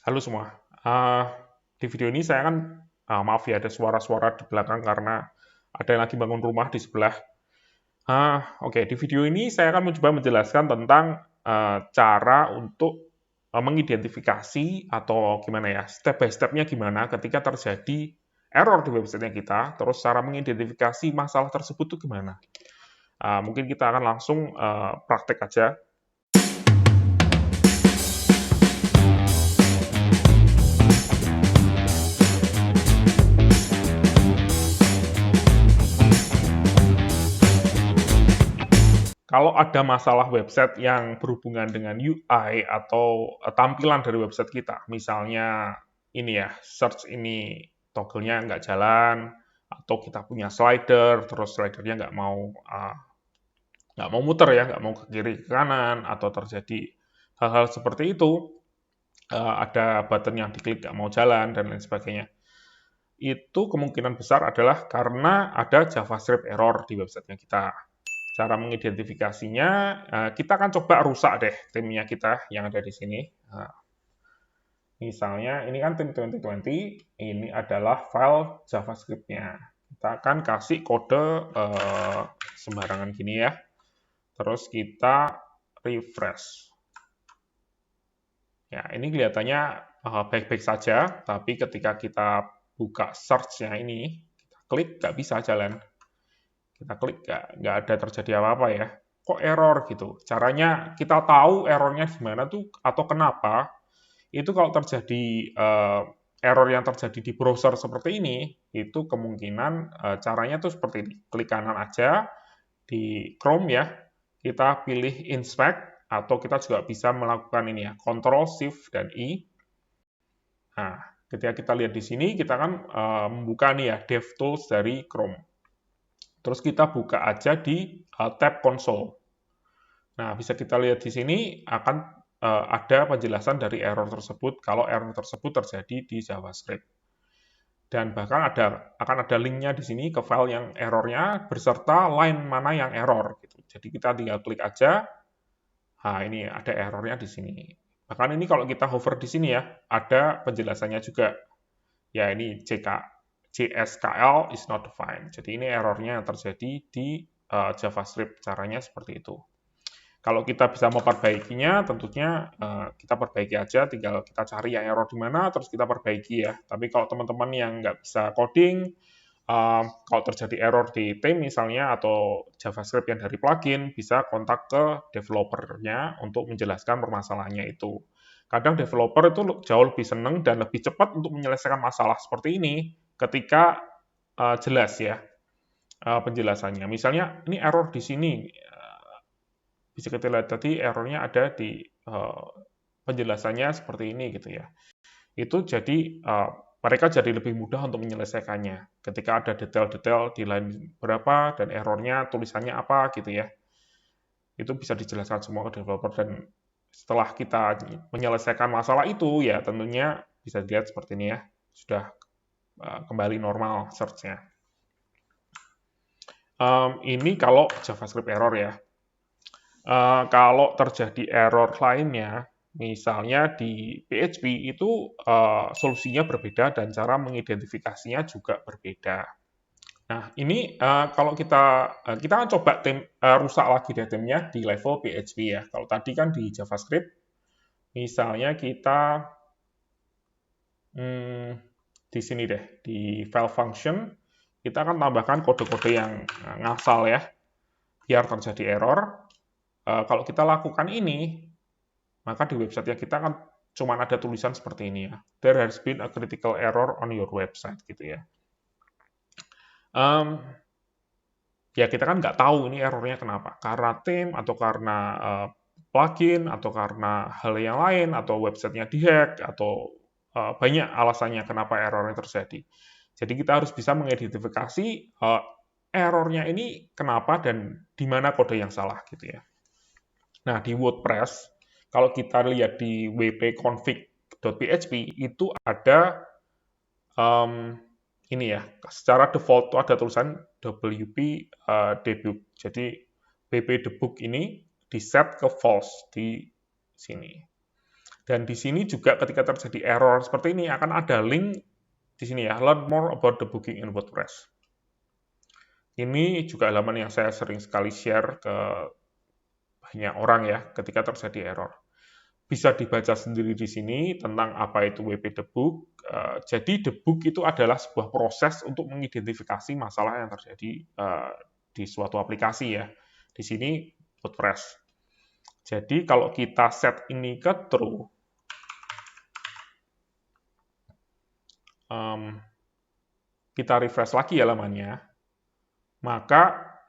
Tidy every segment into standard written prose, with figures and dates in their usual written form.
Halo semua. Di video ini saya kan, maaf ya ada suara-suara di belakang karena ada yang lagi bangun rumah di sebelah. Oke, di video ini saya akan mencoba menjelaskan tentang cara untuk mengidentifikasi atau gimana ya, step by step-nya gimana ketika terjadi error di website kita, terus cara mengidentifikasi masalah tersebut tuh gimana. Mungkin kita akan langsung praktek aja. Kalau ada masalah website yang berhubungan dengan UI atau tampilan dari website kita, misalnya ini ya, search ini toggle-nya nggak jalan, atau kita punya slider, terus slidernya nggak mau muter ya, nggak mau ke kiri ke kanan, atau terjadi hal-hal seperti itu, ada button yang diklik nggak mau jalan, dan lain sebagainya. Itu kemungkinan besar adalah karena ada JavaScript error di websitenya kita. Cara mengidentifikasinya, kita akan coba rusak deh timnya kita yang ada di sini. Misalnya, ini kan tim 2020, ini adalah file JavaScript-nya. Kita akan kasih kode sembarangan gini ya. Terus kita refresh. Ya, ini kelihatannya baik-baik saja, tapi ketika kita buka search-nya ini, kita klik, nggak bisa jalan. Kita klik, nggak ada terjadi apa-apa ya. Kok error gitu? Caranya kita tahu errornya gimana tuh atau kenapa, itu kalau terjadi error yang terjadi di browser seperti ini, itu kemungkinan caranya tuh seperti ini. Klik kanan aja di Chrome ya, kita pilih inspect, atau kita juga bisa melakukan ini ya, Ctrl, Shift, dan I. Nah, ketika kita lihat di sini, kita akan membuka nih ya, DevTools dari Chrome. Terus kita buka aja di tab console. Nah, bisa kita lihat di sini akan ada penjelasan dari error tersebut kalau error tersebut terjadi di JavaScript. Dan bahkan akan ada linknya di sini ke file yang errornya beserta line mana yang error. Gitu. Jadi kita tinggal klik aja. Nah, ini ada errornya di sini. Bahkan ini kalau kita hover di sini ya, ada penjelasannya juga. Ya, ini JSKL is not defined. Jadi ini errornya yang terjadi di JavaScript. Caranya seperti itu. Kalau kita bisa memperbaikinya, tentunya kita perbaiki aja, tinggal kita cari yang error di mana, terus kita perbaiki ya. Tapi kalau teman-teman yang nggak bisa coding, kalau terjadi error di theme misalnya, atau JavaScript yang dari plugin, bisa kontak ke developer-nya untuk menjelaskan permasalahannya itu. Kadang developer itu jauh lebih senang dan lebih cepat untuk menyelesaikan masalah seperti ini ketika jelas ya penjelasannya. Misalnya, ini error di sini, bisa kita lihat tadi errornya ada di penjelasannya seperti ini gitu ya. Itu jadi mereka jadi lebih mudah untuk menyelesaikannya. Ketika ada detail-detail di line berapa dan errornya tulisannya apa gitu ya. Itu bisa dijelaskan semua ke developer, dan setelah kita menyelesaikan masalah itu ya tentunya bisa dilihat seperti ini ya. Sudah kembali normal search-nya. Ini kalau JavaScript error ya. Kalau terjadi error lainnya, misalnya di PHP itu solusinya berbeda dan cara mengidentifikasinya juga berbeda. Nah, ini kalau kita kan coba rusak lagi deh timnya di level PHP ya. Kalau tadi kan di JavaScript, misalnya kita di sini deh, di file function, kita akan tambahkan kode-kode yang ngasal ya, biar terjadi error. Kalau kita lakukan ini, maka di website yang kita kan cuma ada tulisan seperti ini ya. There has been a critical error on your website gitu ya. Ya kita kan nggak tahu ini errornya kenapa. Karena theme, atau karena plugin, atau karena hal yang lain, atau websitenya dihack, atau banyak alasannya kenapa errornya terjadi. Jadi kita harus bisa mengidentifikasi errornya ini kenapa dan di mana kode yang salah gitu ya. Nah, di WordPress, kalau kita lihat di wp-config.php, itu ada ini ya, secara default itu ada tulisan wp debug. Jadi wp debug ini di set ke false di sini. Dan di sini juga ketika terjadi error seperti ini akan ada link di sini ya, learn more about debugging in WordPress. Ini juga halaman yang saya sering sekali share ke banyak orang ya ketika terjadi error. Bisa dibaca sendiri di sini tentang apa itu WP Debug. Jadi debug itu adalah sebuah proses untuk mengidentifikasi masalah yang terjadi di suatu aplikasi ya. Di sini WordPress. Jadi kalau kita set ini ke true, kita refresh lagi halamannya, maka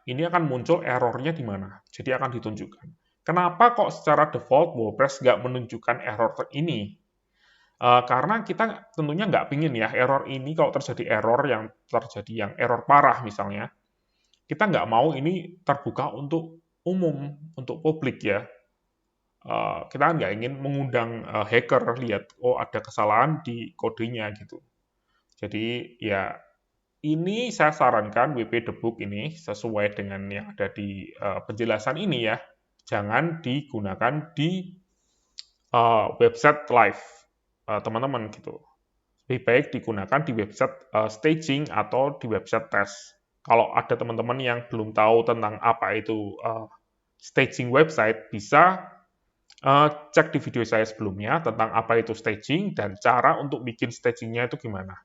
ini akan muncul errornya di mana. Jadi akan ditunjukkan. Kenapa kok secara default WordPress nggak menunjukkan error ini? Karena kita tentunya nggak pingin ya error ini kalau terjadi error parah misalnya, kita nggak mau ini terbuka untuk umum, untuk publik ya. Kita nggak ingin mengundang hacker lihat, oh ada kesalahan di kodenya gitu. Jadi ya ini saya sarankan WP Debug ini sesuai dengan yang ada di penjelasan ini ya, jangan digunakan di website live teman-teman gitu. Lebih baik digunakan di website staging atau di website test. Kalau ada teman-teman yang belum tahu tentang apa itu staging website, bisa cek di video saya sebelumnya tentang apa itu staging dan cara untuk bikin stagingnya itu gimana.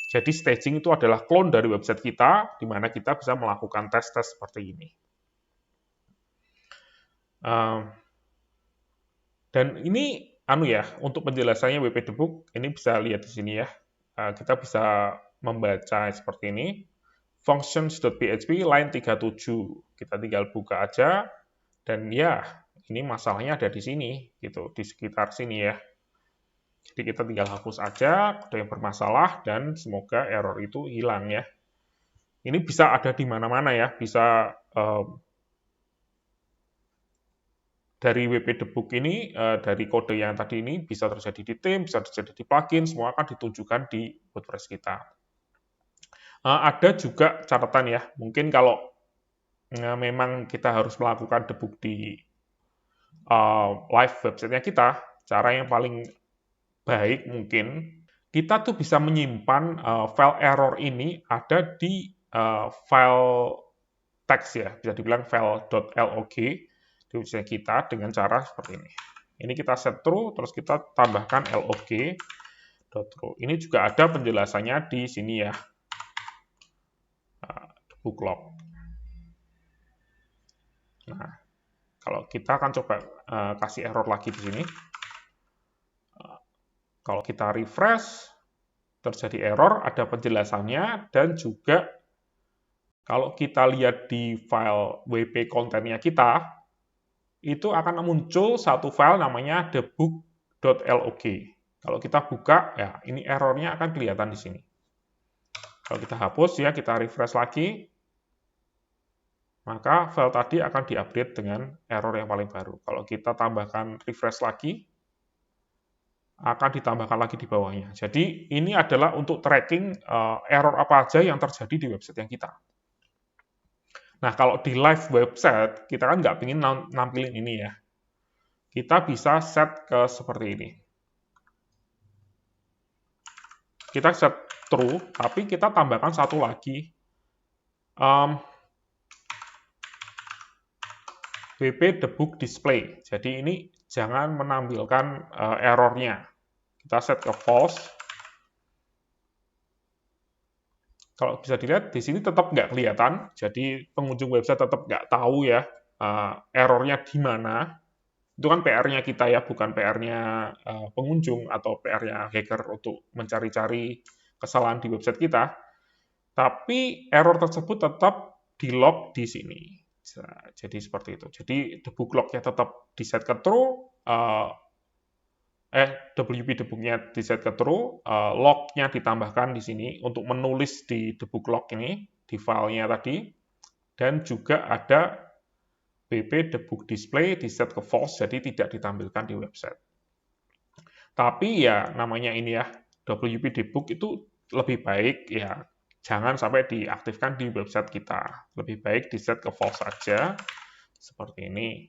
Jadi staging itu adalah clone dari website kita, di mana kita bisa melakukan tes-tes seperti ini. Dan ini untuk penjelasannya WP Debug, ini bisa lihat di sini ya. Kita bisa membaca seperti ini. Functions.php line 37. Kita tinggal buka aja. Dan ya, ini masalahnya ada di sini, gitu, di sekitar sini ya. Jadi kita tinggal hapus aja kode yang bermasalah dan semoga error itu hilang ya. Ini bisa ada di mana-mana ya, bisa dari WP Debug ini, dari kode yang tadi ini bisa terjadi di theme, bisa terjadi di plugin, semua akan ditunjukkan di WordPress kita. Ada juga catatan ya, mungkin kalau memang kita harus melakukan debug di live website-nya kita, cara yang paling baik mungkin kita tuh bisa menyimpan file error ini ada di file teks ya, bisa dibilang file.log di website kita dengan cara seperti ini. Ini kita set true, terus kita tambahkan log.true. Ini juga ada penjelasannya di sini ya, debug log. Nah, kalau kita akan coba kasih error lagi di sini. Kalau kita refresh, terjadi error, ada penjelasannya, dan juga kalau kita lihat di file WP kontennya kita, itu akan muncul satu file namanya debug.log. Kalau kita buka, ya ini errornya akan kelihatan di sini. Kalau kita hapus ya, kita refresh lagi, maka file tadi akan diupdate dengan error yang paling baru. Kalau kita tambahkan refresh lagi, akan ditambahkan lagi di bawahnya. Jadi ini adalah untuk tracking error apa aja yang terjadi di website yang kita. Nah, kalau di live website, kita kan nggak ingin nampilin ini ya. Kita bisa set ke seperti ini. Kita set true, tapi kita tambahkan satu lagi. WP Debug Display. Jadi ini jangan menampilkan errornya. Kita set ke false. Kalau bisa dilihat, di sini tetap nggak kelihatan. Jadi pengunjung website tetap nggak tahu ya errornya di mana. Itu kan PR-nya kita ya, bukan PR-nya pengunjung atau PR-nya hacker untuk mencari-cari kesalahan di website kita. Tapi error tersebut tetap di-log di sini. Jadi seperti itu. Jadi debug log-nya tetap di-set ke true, WP debugnya di-set ke true, log-nya ditambahkan di sini untuk menulis di debug log ini, di filenya tadi, dan juga ada WP debug display di-set ke false, jadi tidak ditampilkan di website. Tapi ya namanya ini ya, WP debug itu lebih baik ya, jangan sampai diaktifkan di website kita. Lebih baik di-set ke false saja, seperti ini.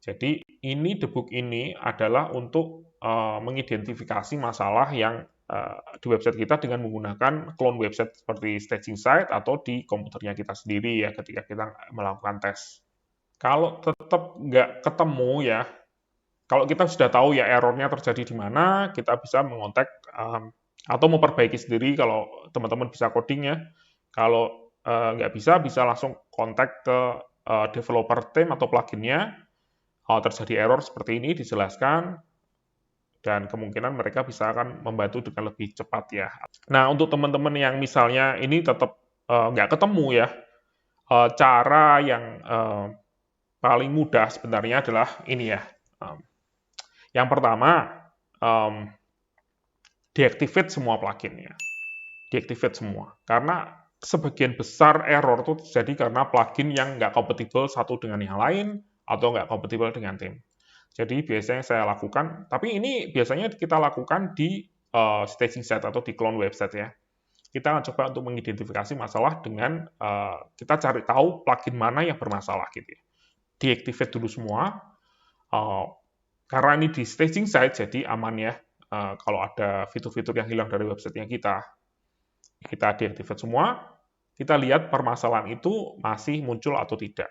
Jadi ini debug ini adalah untuk mengidentifikasi masalah yang di website kita dengan menggunakan clone website seperti staging site atau di komputernya kita sendiri ya ketika kita melakukan tes. Kalau tetap nggak ketemu ya, kalau kita sudah tahu ya errornya terjadi di mana, kita bisa mengontak atau memperbaiki sendiri kalau teman-teman bisa coding ya. Kalau nggak bisa langsung kontak ke developer team atau pluginnya. Kalau terjadi error seperti ini dijelaskan, dan kemungkinan mereka bisa akan membantu dengan lebih cepat ya. Nah, untuk teman-teman yang misalnya ini tetap nggak ketemu ya, cara yang paling mudah sebenarnya adalah ini ya. Yang pertama, deactivate semua pluginnya. Deactivate semua. Karena sebagian besar error itu terjadi karena plugin yang nggak kompatibel satu dengan yang lain, atau nggak kompatibel dengan tim. Jadi biasanya saya lakukan, tapi ini biasanya kita lakukan di staging site atau di clone website ya. Kita akan coba untuk mengidentifikasi masalah dengan kita cari tahu plugin mana yang bermasalah gitu ya. Deactivate dulu semua, karena ini di staging site jadi aman ya. Kalau ada fitur-fitur yang hilang dari websitenya kita deactivate semua, kita lihat permasalahan itu masih muncul atau tidak.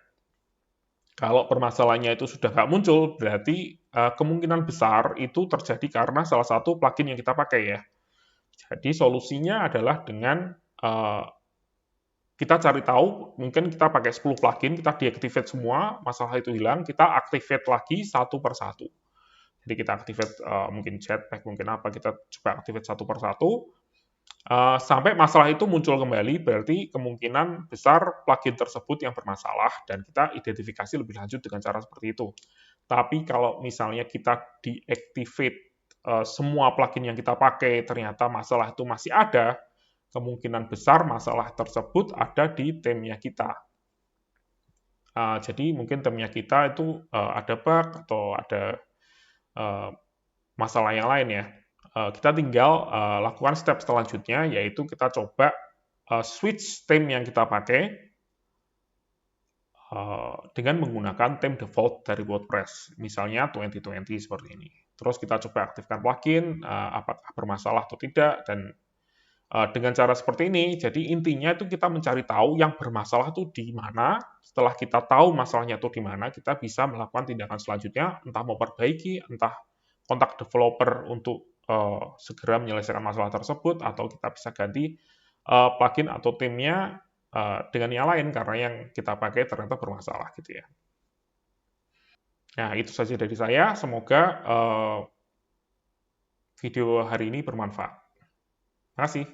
Kalau permasalahannya itu sudah nggak muncul, berarti kemungkinan besar itu terjadi karena salah satu plugin yang kita pakai ya. Jadi solusinya adalah dengan kita cari tahu, mungkin kita pakai 10 plugin, kita deactivate semua, masalah itu hilang, kita activate lagi satu per satu. Jadi kita activate mungkin Jetpack, mungkin apa, kita coba activate satu per satu, sampai masalah itu muncul kembali, berarti kemungkinan besar plugin tersebut yang bermasalah, dan kita identifikasi lebih lanjut dengan cara seperti itu. Tapi kalau misalnya kita deactivate semua plugin yang kita pakai, ternyata masalah itu masih ada, kemungkinan besar masalah tersebut ada di timnya kita. Jadi mungkin timnya kita itu ada bug atau ada masalah yang lain ya. Kita tinggal lakukan step selanjutnya, yaitu kita coba switch theme yang kita pakai dengan menggunakan theme default dari WordPress, misalnya 2020 seperti ini. Terus kita coba aktifkan plugin, apakah bermasalah atau tidak, dan dengan cara seperti ini, jadi intinya itu kita mencari tahu yang bermasalah itu di mana. Setelah kita tahu masalahnya itu di mana, kita bisa melakukan tindakan selanjutnya, entah memperbaiki, entah kontak developer untuk segera menyelesaikan masalah tersebut, atau kita bisa ganti plugin atau timnya dengan yang lain karena yang kita pakai ternyata bermasalah gitu ya. Nah, itu saja dari saya. Semoga video hari ini bermanfaat. Terima kasih.